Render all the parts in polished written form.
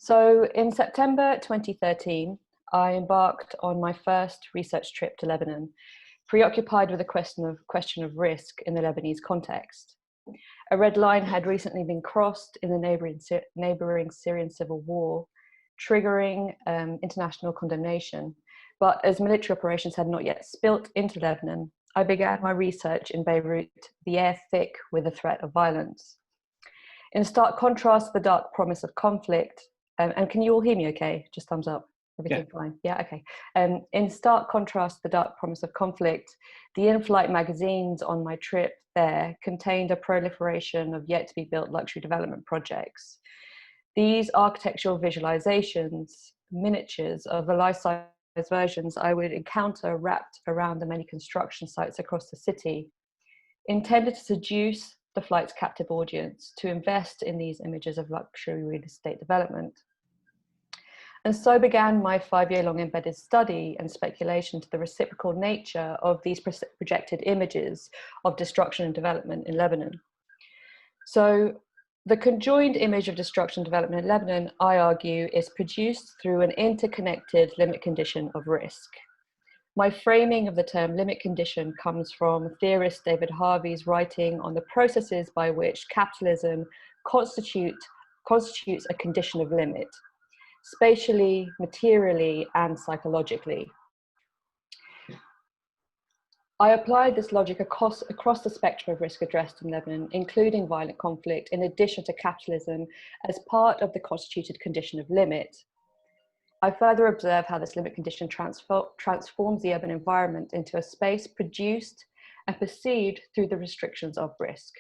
So in September 2013, I embarked on my first research trip to Lebanon, preoccupied with the question of risk in the Lebanese context. A red line had recently been crossed in the neighboring Syrian civil war, triggering international condemnation. But as military operations had not yet spilt into Lebanon, I began my research in Beirut, the air thick with the threat of violence. In stark contrast to the dark promise of conflict, and can you all hear me okay? Just thumbs up. Everything fine? Yeah, okay. In stark contrast to the dark promise of conflict, the in-flight magazines on my trip there contained a proliferation of yet-to-be-built luxury development projects. These architectural visualizations, miniatures of the life-size versions I would encounter wrapped around the many construction sites across the city, intended to seduce the flight's captive audience to invest in these images of luxury real estate development. And so began my 5-year-long embedded study and speculation to the reciprocal nature of these projected images of destruction and development in Lebanon. So the conjoined image of destruction and development in Lebanon, I argue, is produced through an interconnected limit condition of risk. My framing of the term limit condition comes from theorist David Harvey's writing on the processes by which capitalism constitutes a condition of limit, spatially, materially, and psychologically. I applied this logic across the spectrum of risk addressed in Lebanon, including violent conflict, in addition to capitalism, as part of the constituted condition of limit. I further observe how this limit condition transforms the urban environment into a space produced and perceived through the restrictions of risk.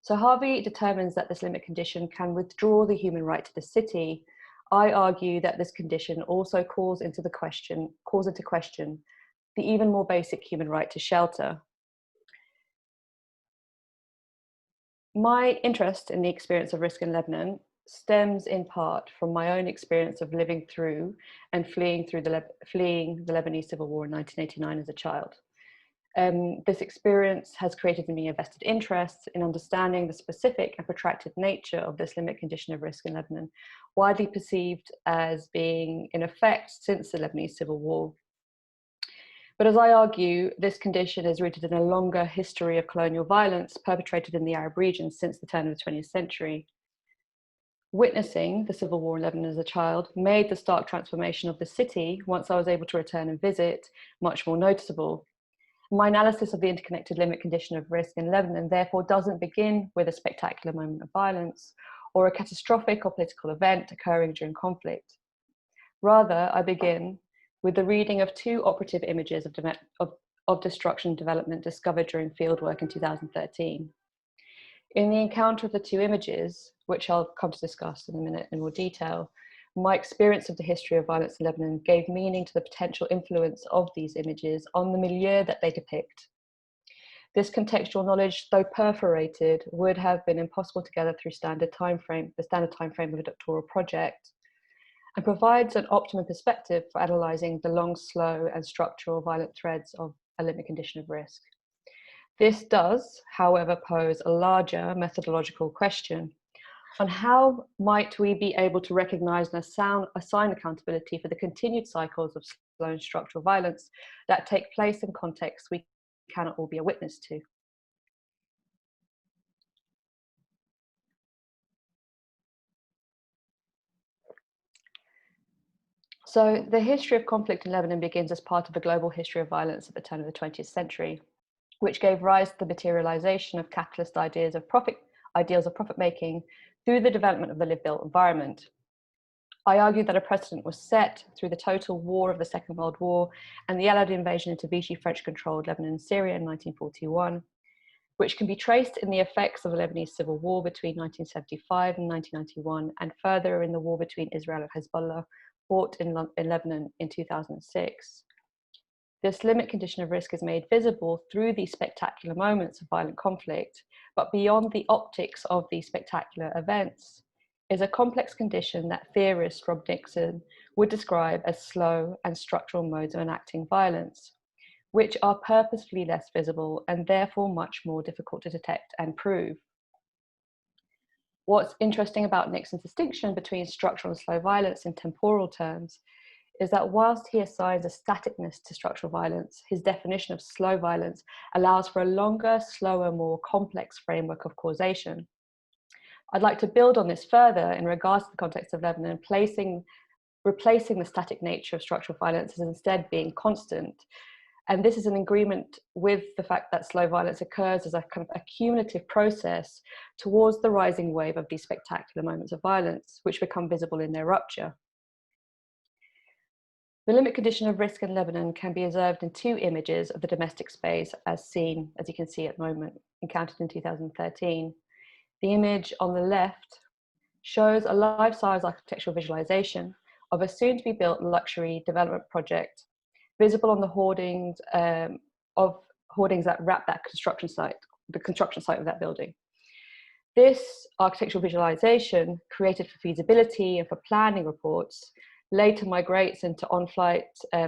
So Harvey determines that this limit condition can withdraw the human right to the city. I argue that this condition also calls into question the even more basic human right to shelter. My interest in the experience of risk in Lebanon stems in part from my own experience of living through and fleeing the Lebanese civil war in 1989 as a child. This experience has created in me a vested interest in understanding the specific and protracted nature of this limit condition of risk in Lebanon, widely perceived as being in effect since the Lebanese civil war. But as I argue, this condition is rooted in a longer history of colonial violence perpetrated in the Arab region since the turn of the 20th century. Witnessing the civil war in Lebanon as a child made the stark transformation of the city, once I was able to return and visit, much more noticeable. My analysis of the interconnected limit condition of risk in Lebanon therefore doesn't begin with a spectacular moment of violence or a catastrophic or political event occurring during conflict. Rather, I begin with the reading of two operative images of destruction and development discovered during fieldwork in 2013. In the encounter of the two images, which I'll come to discuss in a minute in more detail, my experience of the history of violence in Lebanon gave meaning to the potential influence of these images on the milieu that they depict. This contextual knowledge, though perforated, would have been impossible to gather through the standard time frame of a doctoral project, and provides an optimum perspective for analysing the long, slow, and structural violent threads of a limit condition of risk. This does, however, pose a larger methodological question on how might we be able to recognise and assign accountability for the continued cycles of slow and structural violence that take place in contexts we cannot all be a witness to. So the history of conflict in Lebanon begins as part of a global history of violence at the turn of the 20th century, which gave rise to the materialization of capitalist ideals of profit-making through the development of the lived-built environment. I argue that a precedent was set through the total war of the Second World War and the Allied invasion into Vichy French-controlled Lebanon and Syria in 1941, which can be traced in the effects of the Lebanese civil war between 1975 and 1991, and further in the war between Israel and Hezbollah, fought in Lebanon in 2006. This limit condition of risk is made visible through these spectacular moments of violent conflict, but beyond the optics of these spectacular events is a complex condition that theorist Rob Dixon would describe as slow and structural modes of enacting violence, which are purposefully less visible and therefore much more difficult to detect and prove. What's interesting about Nixon's distinction between structural and slow violence in temporal terms is that whilst he assigns a staticness to structural violence, his definition of slow violence allows for a longer, slower, more complex framework of causation. I'd like to build on this further in regards to the context of Lebanon, replacing the static nature of structural violence as instead being constant. And this is an agreement with the fact that slow violence occurs as a kind of accumulative process towards the rising wave of these spectacular moments of violence, which become visible in their rupture. The limit condition of risk in Lebanon can be observed in two images of the domestic space as seen, as you can see at the moment, encountered in 2013. The image on the left shows a life-size architectural visualization of a soon-to-be-built luxury development project, visible on the hoardings that wrap that construction site, the construction site of that building. This architectural visualization, created for feasibility and for planning reports, later migrates into on-flight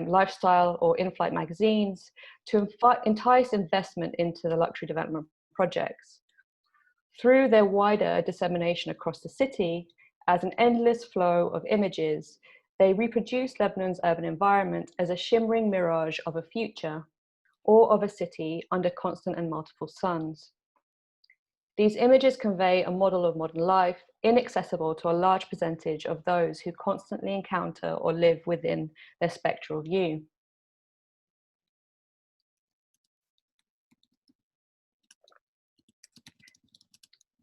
lifestyle or in-flight magazines to entice investment into the luxury development projects. Through their wider dissemination across the city, as an endless flow of images, they reproduce Lebanon's urban environment as a shimmering mirage of a future, or of a city under constant and multiple suns. These images convey a model of modern life inaccessible to a large percentage of those who constantly encounter or live within their spectral view.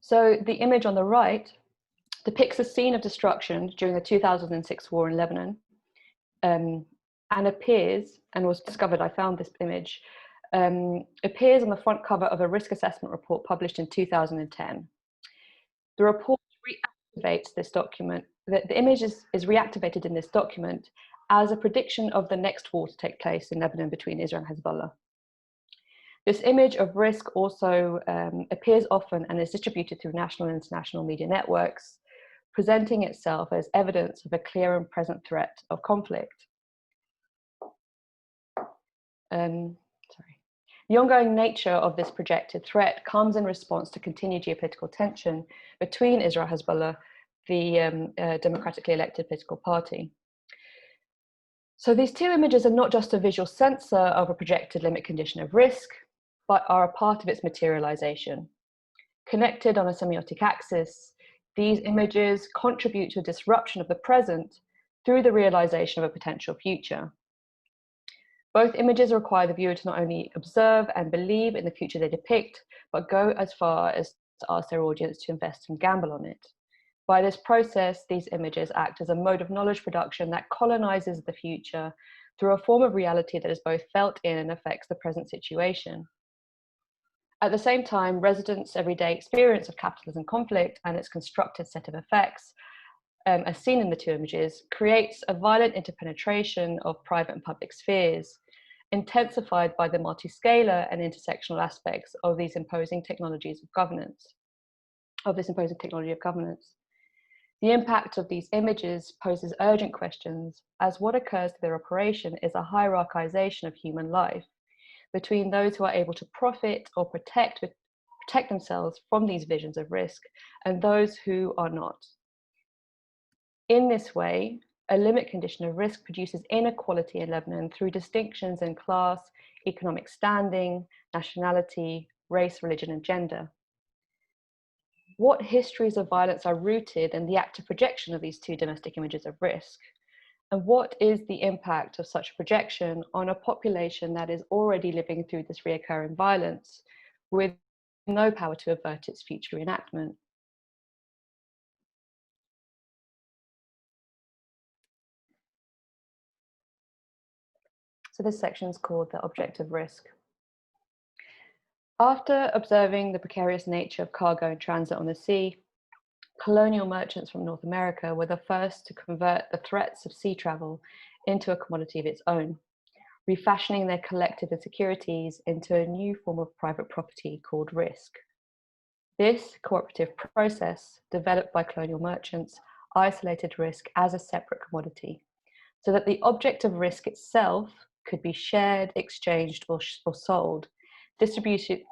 So the image on the right depicts a scene of destruction during the 2006 war in Lebanon, and appears, and was discovered, I found this image, appears on the front cover of a risk assessment report published in 2010. The report reactivates this document, the image is reactivated in this document as a prediction of the next war to take place in Lebanon between Israel and Hezbollah. This image of risk also appears often and is distributed through national and international media networks, presenting itself as evidence of a clear and present threat of conflict. The ongoing nature of this projected threat comes in response to continued geopolitical tension between Israel and Hezbollah, the democratically elected political party. So these two images are not just a visual sensor of a projected limit condition of risk, but are a part of its materialization. Connected on a semiotic axis, these images contribute to a disruption of the present through the realization of a potential future. Both images require the viewer to not only observe and believe in the future they depict, but go as far as to ask their audience to invest and gamble on it. By this process, these images act as a mode of knowledge production that colonizes the future through a form of reality that is both felt in and affects the present situation. At the same time, residents' everyday experience of capitalism conflict and its constructed set of effects, as seen in the two images, creates a violent interpenetration of private and public spheres, intensified by the multiscalar and intersectional aspects of these imposing technologies of governance, The impact of these images poses urgent questions, as what occurs to their operation is a hierarchization of human life between those who are able to profit or protect themselves from these visions of risk and those who are not. In this way, a limit condition of risk produces inequality in Lebanon through distinctions in class, economic standing, nationality, race, religion, and gender. What histories of violence are rooted in the active projection of these two domestic images of risk? And what is the impact of such a projection on a population that is already living through this reoccurring violence with no power to avert its future reenactment? So this section is called the object of risk. After observing the precarious nature of cargo and transit on the sea, colonial merchants from North America were the first to convert the threats of sea travel into a commodity of its own, refashioning their collective insecurities into a new form of private property called risk. This cooperative process, developed by colonial merchants, isolated risk as a separate commodity, so that the object of risk itself could be shared, exchanged, or sold, distributing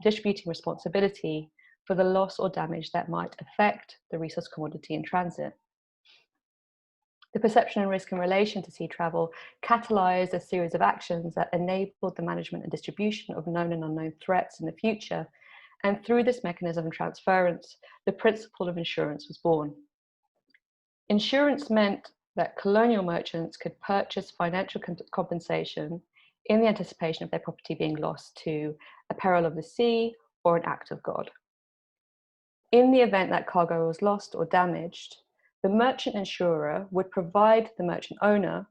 responsibility for the loss or damage that might affect the resource commodity in transit. The perception and risk in relation to sea travel catalyzed a series of actions that enabled the management and distribution of known and unknown threats in the future, and through this mechanism of transference, the principle of insurance was born. Insurance meant that colonial merchants could purchase financial compensation in the anticipation of their property being lost to a peril of the sea or an act of God. In the event that cargo was lost or damaged, the merchant insurer would provide the merchant owner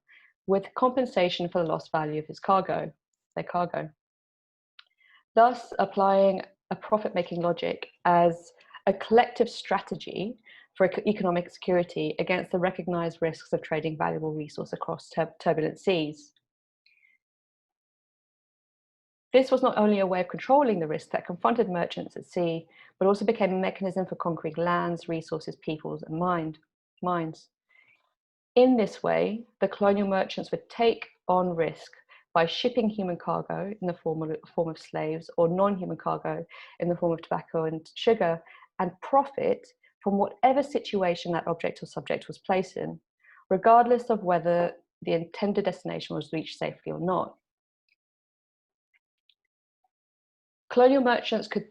with compensation for the lost value of his cargo, their cargo, thus applying a profit-making logic as a collective strategy for economic security against the recognized risks of trading valuable resource across turbulent seas. This was not only a way of controlling the risk that confronted merchants at sea, but also became a mechanism for conquering lands, resources, peoples, and mines. In this way, the colonial merchants would take on risk by shipping human cargo in the form of slaves or non-human cargo in the form of tobacco and sugar, and profit from whatever situation that object or subject was placed in, regardless of whether the intended destination was reached safely or not. Colonial merchants were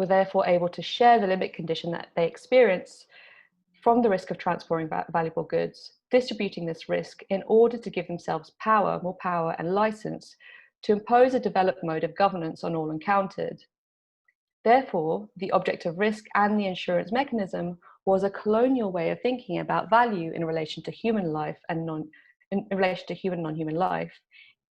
therefore able to share the limit condition that they experienced from the risk of transporting valuable goods, distributing this risk in order to give themselves more power and license to impose a developed mode of governance on all encountered. Therefore, the object of risk and the insurance mechanism was a colonial way of thinking about value in relation to human life and in relation to human and non-human life,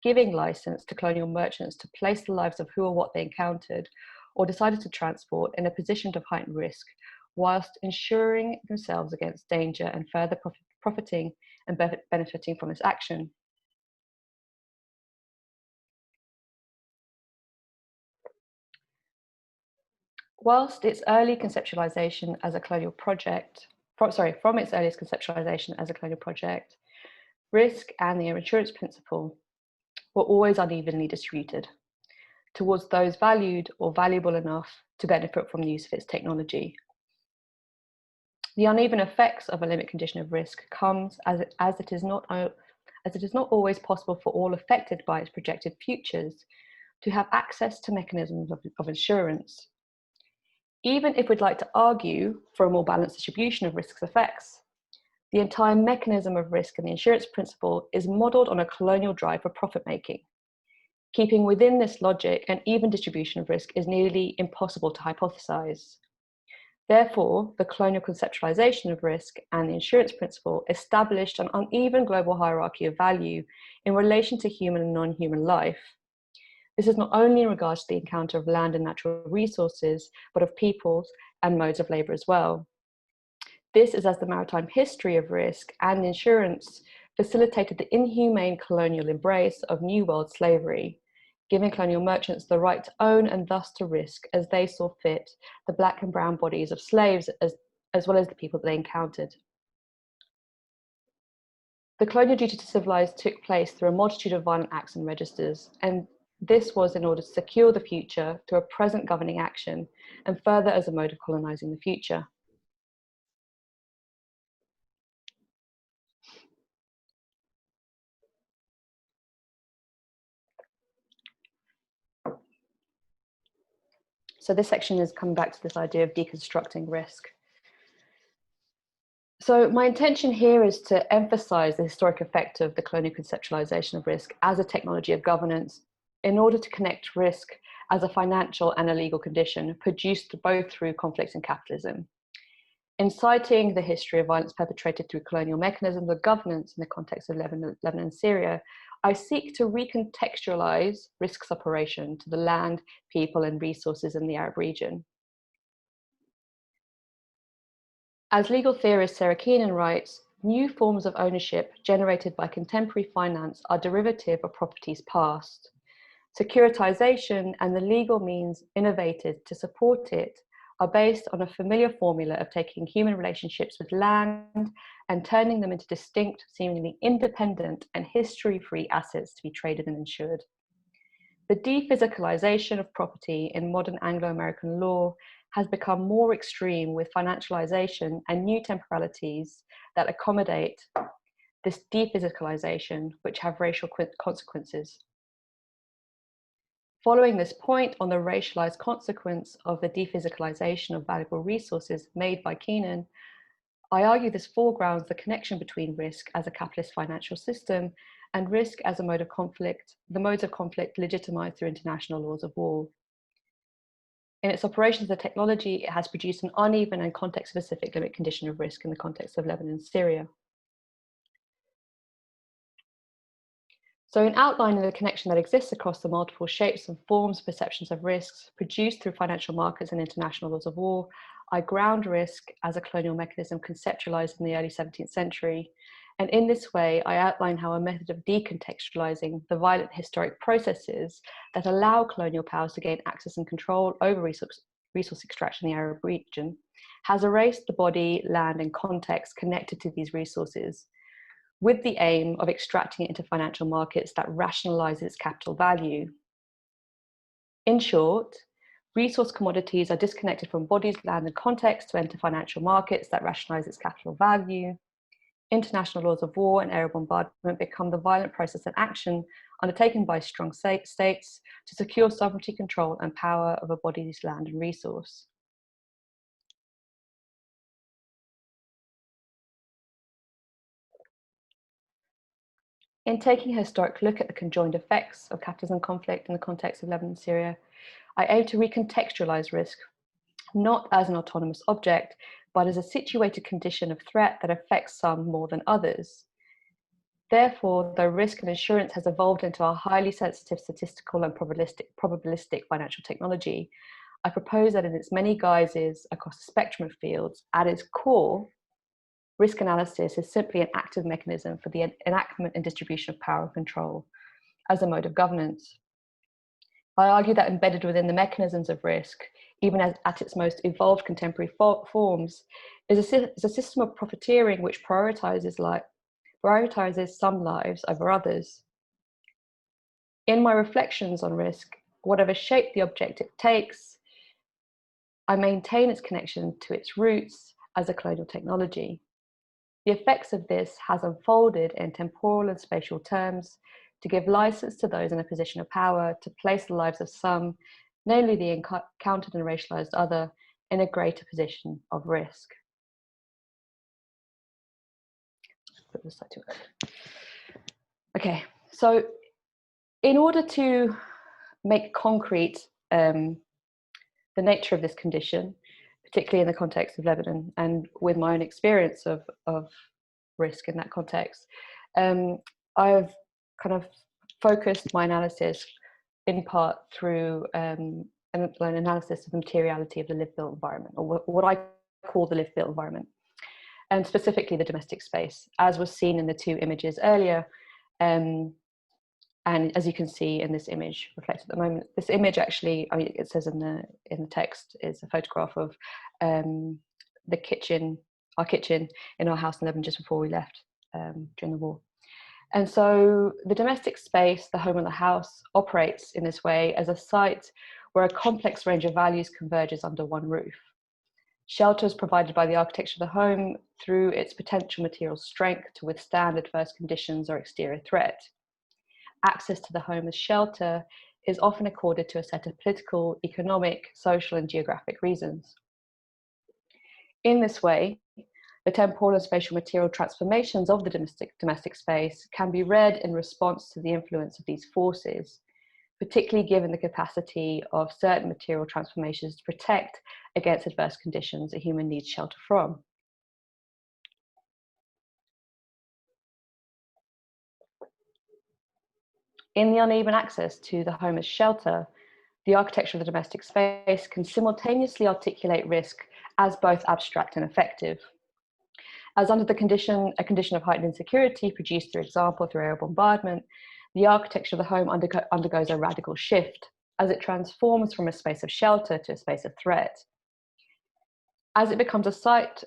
giving license to colonial merchants to place the lives of who or what they encountered or decided to transport in a position of heightened risk, whilst ensuring themselves against danger and further profiting and benefiting from this action. Whilst its early conceptualization as a colonial project, from its earliest conceptualization as a colonial project, risk and the insurance principle were always unevenly distributed towards those valued or valuable enough to benefit from the use of its technology. The uneven effects of a limit condition of risk comes as it is not always possible for all affected by its projected futures to have access to mechanisms of insurance. Even if we'd like to argue for a more balanced distribution of risk's effects, the entire mechanism of risk and the insurance principle is modelled on a colonial drive for profit-making. Keeping within this logic, an even distribution of risk is nearly impossible to hypothesize. Therefore, the colonial conceptualization of risk and the insurance principle established an uneven global hierarchy of value in relation to human and non-human life. This is not only in regards to the encounter of land and natural resources, but of peoples and modes of labor as well. This is as the maritime history of risk and insurance facilitated the inhumane colonial embrace of New World slavery, giving colonial merchants the right to own and thus to risk as they saw fit the black and brown bodies of slaves as well as the people they encountered. The colonial duty to civilize took place through a multitude of violent acts and registers, and this was in order to secure the future through a present governing action and further as a mode of colonizing the future. So this section is coming back to this idea of deconstructing risk. So my intention here is to emphasize the historic effect of the colonial conceptualization of risk as a technology of governance in order to connect risk as a financial and a legal condition produced both through conflict and capitalism. In citing the history of violence perpetrated through colonial mechanisms of governance in the context of Lebanon and Syria, I seek to recontextualize risk's operation to the land, people, and resources in the Arab region. As legal theorist Sarah Keenan writes, new forms of ownership generated by contemporary finance are derivative of properties past. Securitization and the legal means innovated to support it are based on a familiar formula of taking human relationships with land and turning them into distinct, seemingly independent and history-free assets to be traded and insured. The dephysicalization of property in modern Anglo-American law has become more extreme with financialization and new temporalities that accommodate this dephysicalization, which have racial consequences. Following this point on the racialized consequence of the dephysicalization of valuable resources made by Keenan, I argue this foregrounds the connection between risk as a capitalist financial system and risk as a mode of conflict, the modes of conflict legitimized through international laws of war. In its operations as a technology, it has produced an uneven and context-specific limit condition of risk in the context of Lebanon and Syria. So in outlining the connection that exists across the multiple shapes and forms, perceptions of risks produced through financial markets and international laws of war, I ground risk as a colonial mechanism conceptualized in the early 17th century. And in this way, I outline how a method of decontextualizing the violent historic processes that allow colonial powers to gain access and control over resource extraction in the Arab region has erased the body, land, and context connected to these resources, with the aim of extracting it into financial markets that rationalize its capital value. In short, resource commodities are disconnected from bodies, land, and context to enter financial markets that rationalize its capital value. International laws of war and aerial bombardment become the violent process and action undertaken by strong states to secure sovereignty, control, and power of a body's land and resource. In taking a historic look at the conjoined effects of capitalism and conflict in the context of Lebanon and Syria, I aim to recontextualize risk, not as an autonomous object, but as a situated condition of threat that affects some more than others. Therefore, though risk and insurance has evolved into a highly sensitive statistical and probabilistic financial technology, I propose that in its many guises across the spectrum of fields, at its core, risk analysis is simply an active mechanism for the enactment and distribution of power and control as a mode of governance. I argue that embedded within the mechanisms of risk, even as at its most evolved contemporary forms, is a system of profiteering which prioritizes some lives over others. In my reflections on risk, whatever shape the objective takes, I maintain its connection to its roots as a colonial technology. The effects of this has unfolded in temporal and spatial terms to give license to those in a position of power to place the lives of some, namely the encountered and racialized other, in a greater position of risk. Okay, so in order to make concrete the nature of this condition, particularly in the context of Lebanon and with my own experience of risk in that context, I've kind of focused my analysis in part through an analysis of the materiality of the lived-built environment, or what I call the lived-built environment, and specifically the domestic space, as was seen in the two images earlier. And as you can see in this image reflected at the moment, this image actually, I mean, it says in the text, is a photograph of the kitchen, our kitchen in our house in Lebanon just before we left during the war. And so the domestic space, the home and the house, operates in this way as a site where a complex range of values converges under one roof. Shelter is provided by the architecture of the home through its potential material strength to withstand adverse conditions or exterior threat. Access to the home as shelter is often accorded to a set of political, economic, social, and geographic reasons. In this way, the temporal and spatial material transformations of the domestic space can be read in response to the influence of these forces, particularly given the capacity of certain material transformations to protect against adverse conditions a human needs shelter from. In the uneven access to the home as shelter, the architecture of the domestic space can simultaneously articulate risk as both abstract and effective. As under a condition of heightened insecurity produced, for example, through aerial bombardment, the architecture of the home undergoes a radical shift as it transforms from a space of shelter to a space of threat. As it becomes a site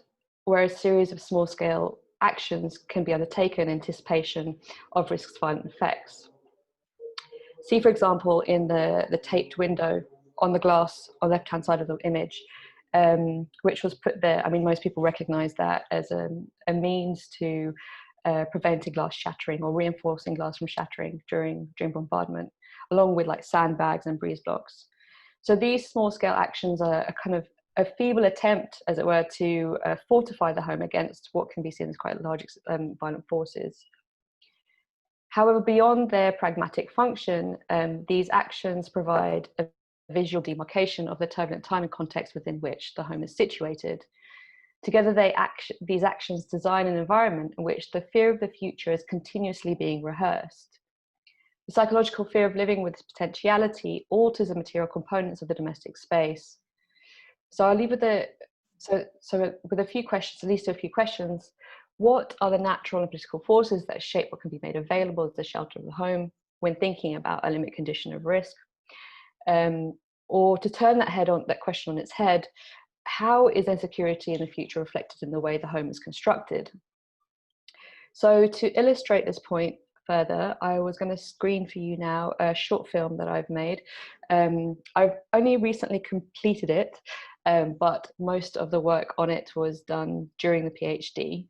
where a series of small-scale actions can be undertaken in anticipation of risk's violent effects. See, for example, in the taped window on the glass on the left-hand side of the image, which was put there. I mean, most people recognize that as a means to preventing glass shattering or reinforcing glass from shattering during bombardment, along with like sandbags and breeze blocks. So these small scale actions are a kind of a feeble attempt, as it were, to fortify the home against what can be seen as quite large violent forces. However, beyond their pragmatic function, these actions provide a visual demarcation of the turbulent time and context within which the home is situated. Together, these actions design an environment in which the fear of the future is continuously being rehearsed. The psychological fear of living with this potentiality alters the material components of the domestic space. So I'll leave with with a few questions, at least a few questions. What are the natural and political forces that shape what can be made available as the shelter of the home when thinking about a limit condition of risk? Or to turn that question on its head, how is insecurity in the future reflected in the way the home is constructed? So to illustrate this point further, I was going to screen for you now a short film that I've made. I've only recently completed it, but most of the work on it was done during the PhD.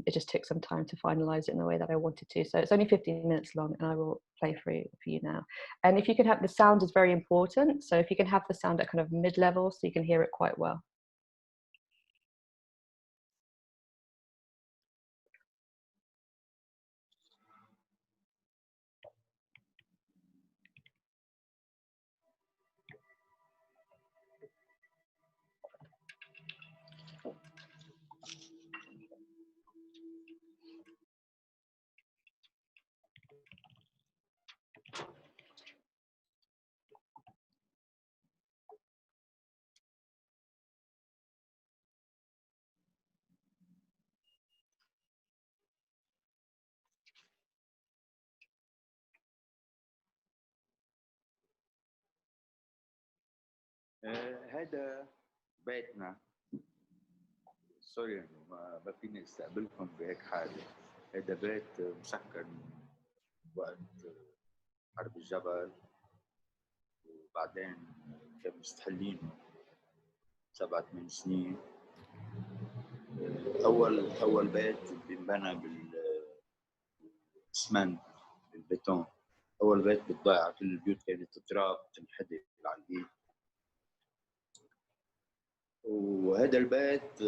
It just took some time to finalize it in the way that I wanted to. So it's only 15 minutes long, and I will play for you now. And if you can have, the sound is very important. So if you can have the sound at kind of mid-level so you can hear it quite well. هذا بيتنا. سوري انه ما فيني استقبلكم بهيك حاله. هذا بيت مسكن وقت حرب الجبل، وبعدين كانوا مستحلينه 7-8 سنين. اول بيت بنبنى بالاسمنت، بالبيتون. اول بيت بالضيعه، كل البيوت كانت تراب تنحدر على الايد. وهذا البيت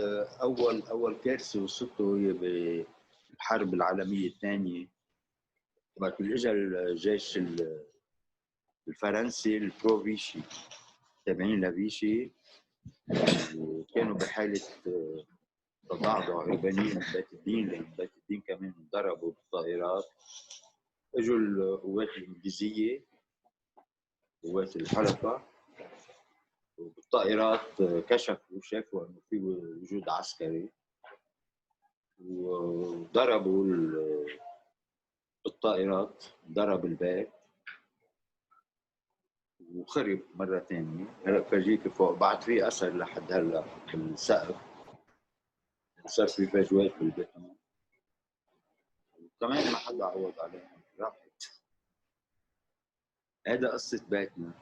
اول كارثه وصلته هي بالحرب العالميه الثانيه، وقت اللي اجى الجيش الفرنسي البروفيشي تابعين لفيشي، وكانوا بحاله تضعضع هربانين من بيت الدين، لان بيت الدين كمان ضربوا بالطائرات. اجوا القوات الانجليزيه، قوات الحركه، وبالطائرات كشفوا شافوا انه في وجود عسكري، وضربوا بالطائرات، ضرب البيت وخرب مرة ثانية. هلا فرجيك فوق بعد في أثر لحد هلا بالسقف، صار في فجوات بالبيتون، وكمان ما حدا عوض عليهم، راحت. هذا قصة بيتنا.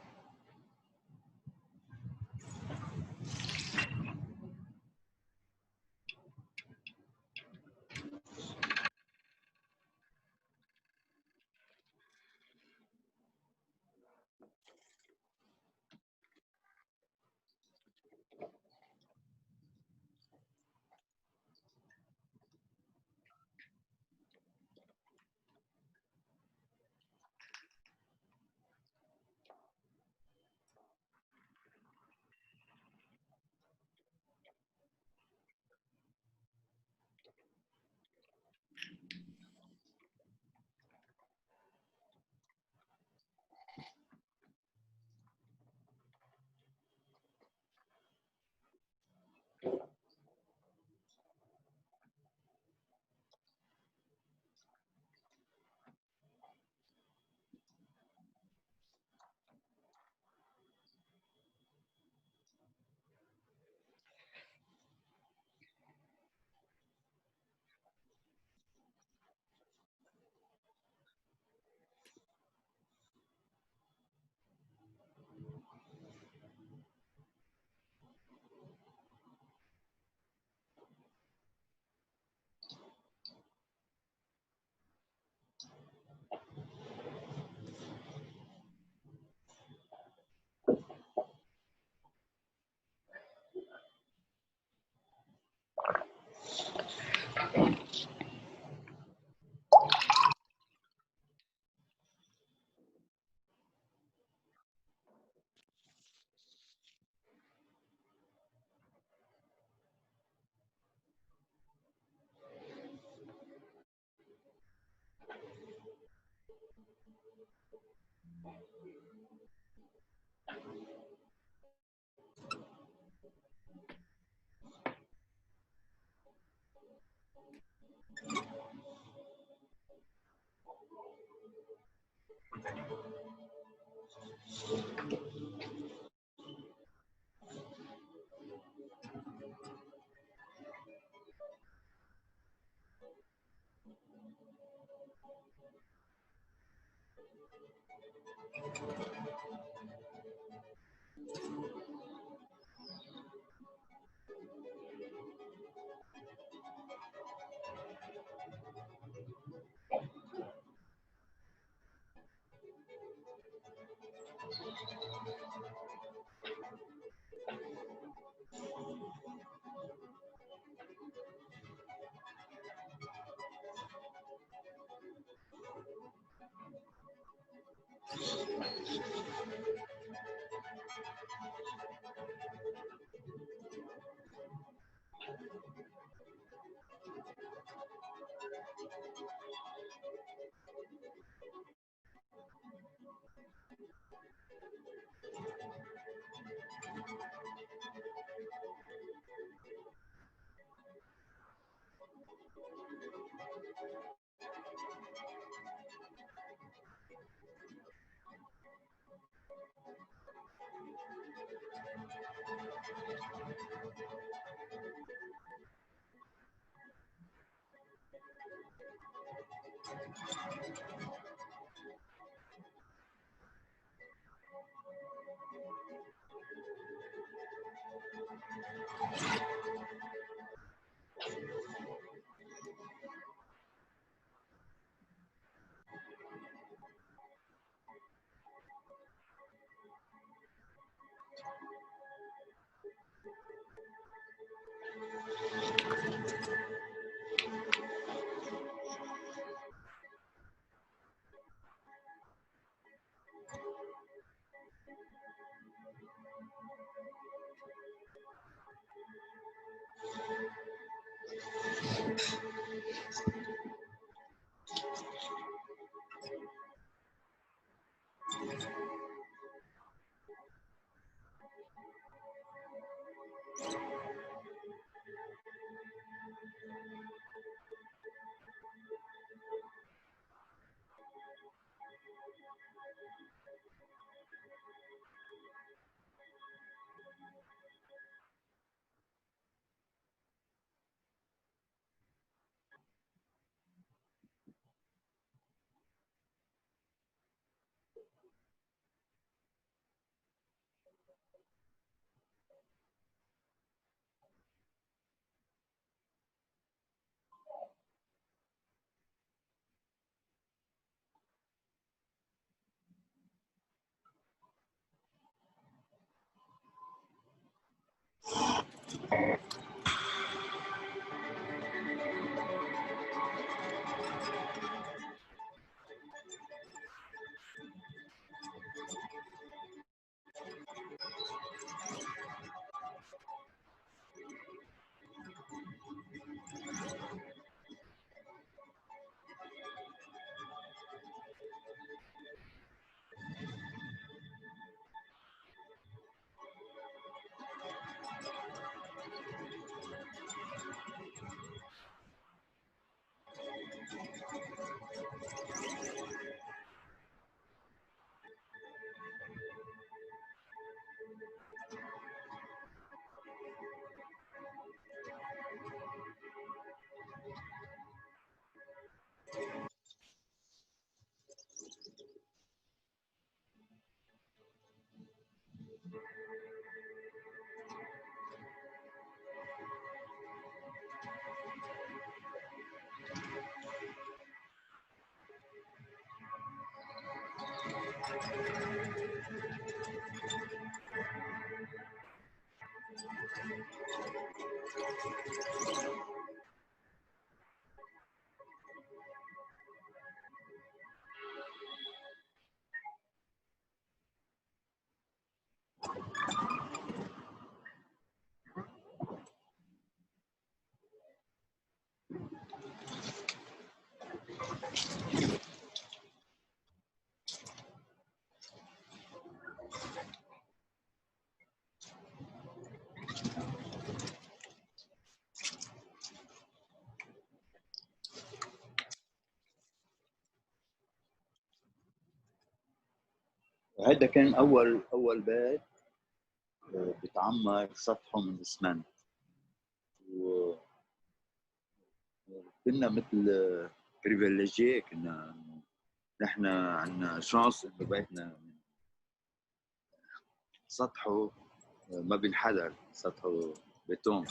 هذا كان اول بيت بتعمر سطحه من اسمنت، وكنا مثل بريفيليجيه، كنا نحن عندنا شانس انه بيتنا سطحه ما بينحدر، سطحه بيتون.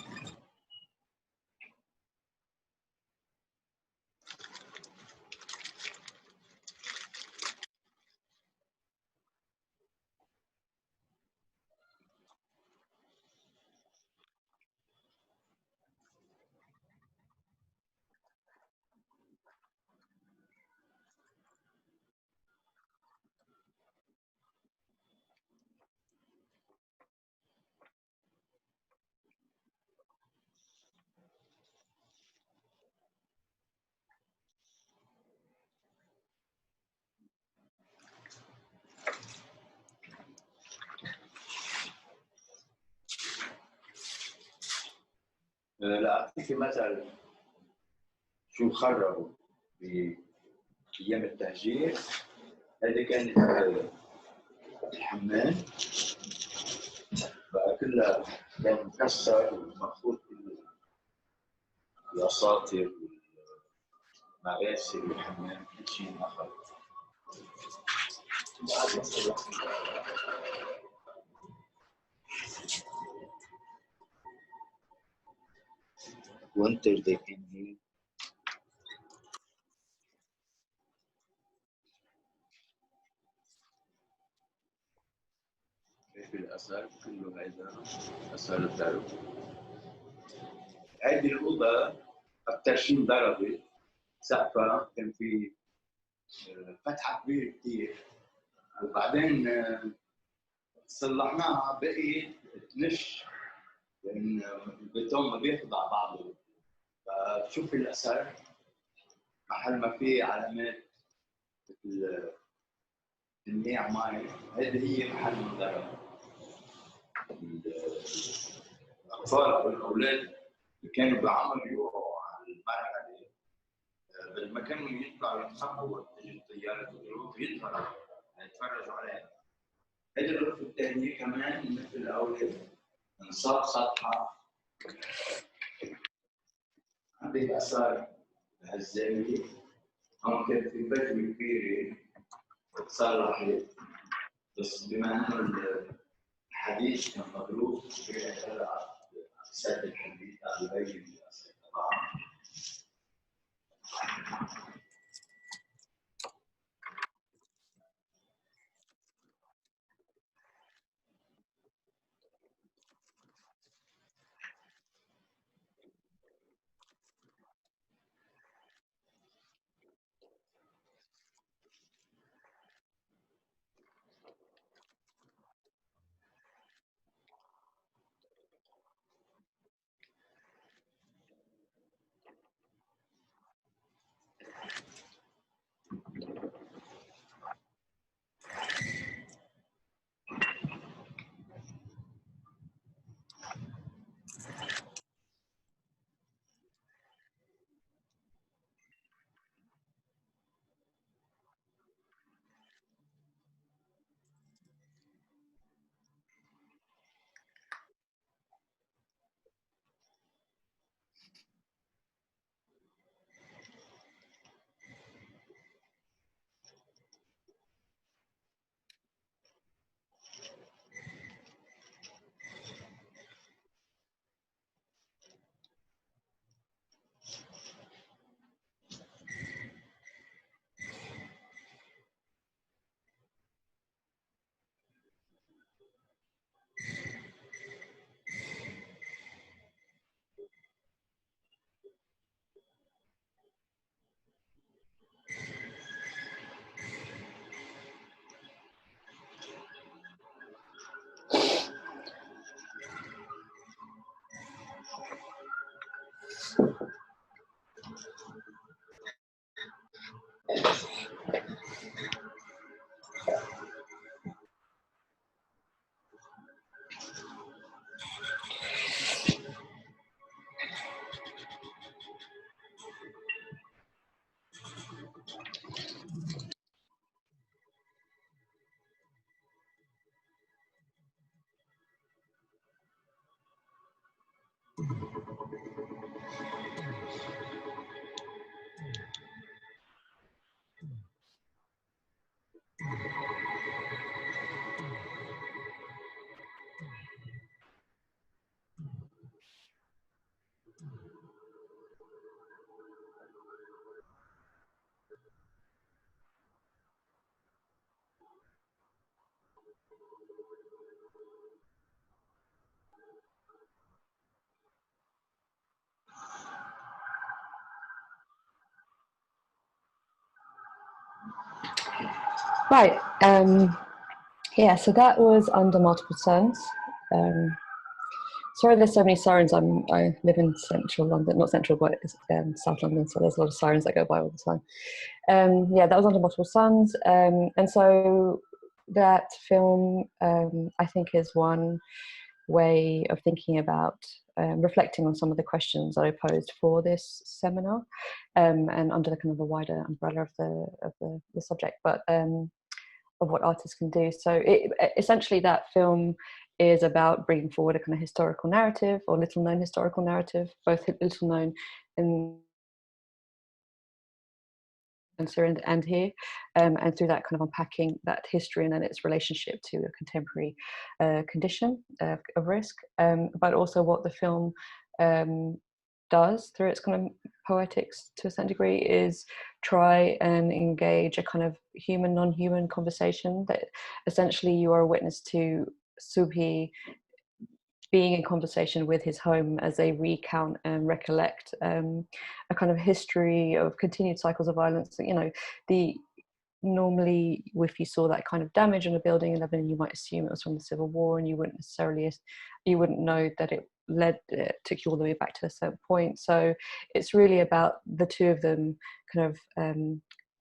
لا اعطيك مثل شو خربوا بايام التهجير. هذه كانت الحمام بقى كلها كان مكسر ومخفوض الاساطر والمغاسل والحمام، كل شيء انخرب. winter they came here. في الأثر كله هذا أثر الدرب. هذه الأوضة أكثر شيء انضربت، سقفها كان في فتحة كبيرة كثير، وبعدين صلحناها بقي تنش لأن البيتون ما بيخضع بعضه. فشوف الأثر محل ما فيه علامات مثل تنميع ماء، هذه هي محل انضرب. الأطفال أو الأولاد اللي كانوا بعمر يروحوا على المرحلة بدل ما كانوا يطلعوا يتخبوا وقت تجي الطيارة يظهروا يتفرجوا عليها. هذه الغرفة الثانية كمان مثل الأولاد، انصاب سطحة، عندك آثار بهالزاوية، هون كان في بجوة كبيرة تصلحت، بس بما إنه الحديث كان مضروب على سد الحديد على البيت طبعا. Right. Yeah, so that was Under Multiple Suns. Sorry, there's so many sirens. I live in central London, not central, but South London, so there's a lot of sirens that go by all the time. Yeah, that was Under Multiple Suns, and so that film, I think, is one way of thinking about reflecting on some of the questions that I posed for this seminar, and under the kind of a wider umbrella of the subject, but of what artists can do. So essentially that film is about bringing forward a kind of historical narrative, or little known historical narrative, both little known in and here, and through that kind of unpacking that history and then its relationship to a contemporary condition of risk, but also what the film does through its kind of poetics to a certain degree is try and engage a kind of human non-human conversation that essentially you are a witness to Subhi being in conversation with his home as they recount and recollect a kind of history of continued cycles of violence. You know, normally if you saw that kind of damage on a building in Lebanon, you might assume it was from the civil war, and you wouldn't know that it took you all the way back to a certain point. So it's really about the two of them kind of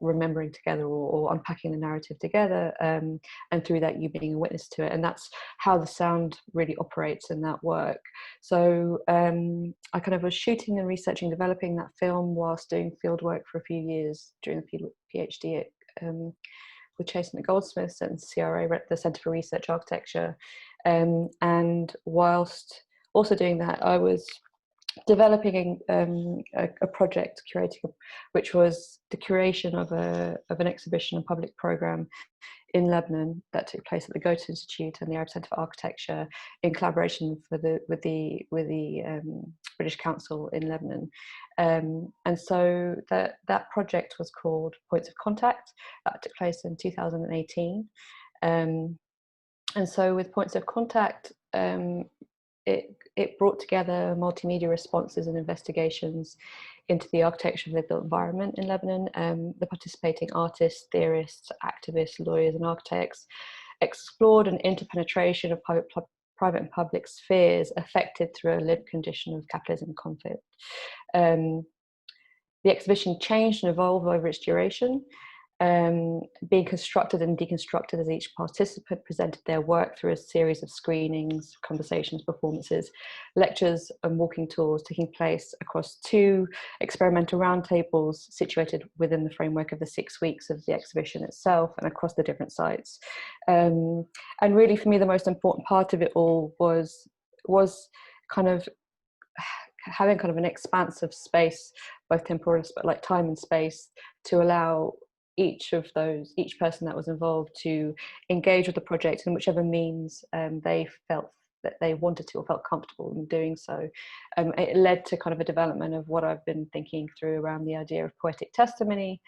remembering together, or unpacking the narrative together, and through that you being a witness to it. And that's how the sound really operates in that work. So I kind of was shooting and researching, developing that film whilst doing field work for a few years during the PhD at with Chasing the Goldsmiths and CRA, the Centre for Research Architecture, and whilst also doing that, I was developing a project, which was the curation of an exhibition and public program in Lebanon that took place at the Goethe Institute and the Arab Centre for Architecture in collaboration with the British Council in Lebanon. And so that project was called Points of Contact. That took place in 2018. And so with Points of Contact, it brought together multimedia responses and investigations into the architecture of the built environment in Lebanon. The participating artists, theorists, activists, lawyers, and architects explored an interpenetration of private and public spheres affected through a lived condition of capitalism and conflict. The exhibition changed and evolved over its duration, being constructed and deconstructed as each participant presented their work through a series of screenings, conversations, performances, lectures, and walking tours taking place across 2 experimental roundtables situated within the framework of the 6 weeks of the exhibition itself and across the different sites. And really, for me, the most important part of it all was kind of having kind of an expansive space, both temporal, but like time and space, to allow each person that was involved to engage with the project in whichever means they felt that they wanted to or felt comfortable in doing so. It led to kind of a development of what I've been thinking through around the idea of poetic testimony,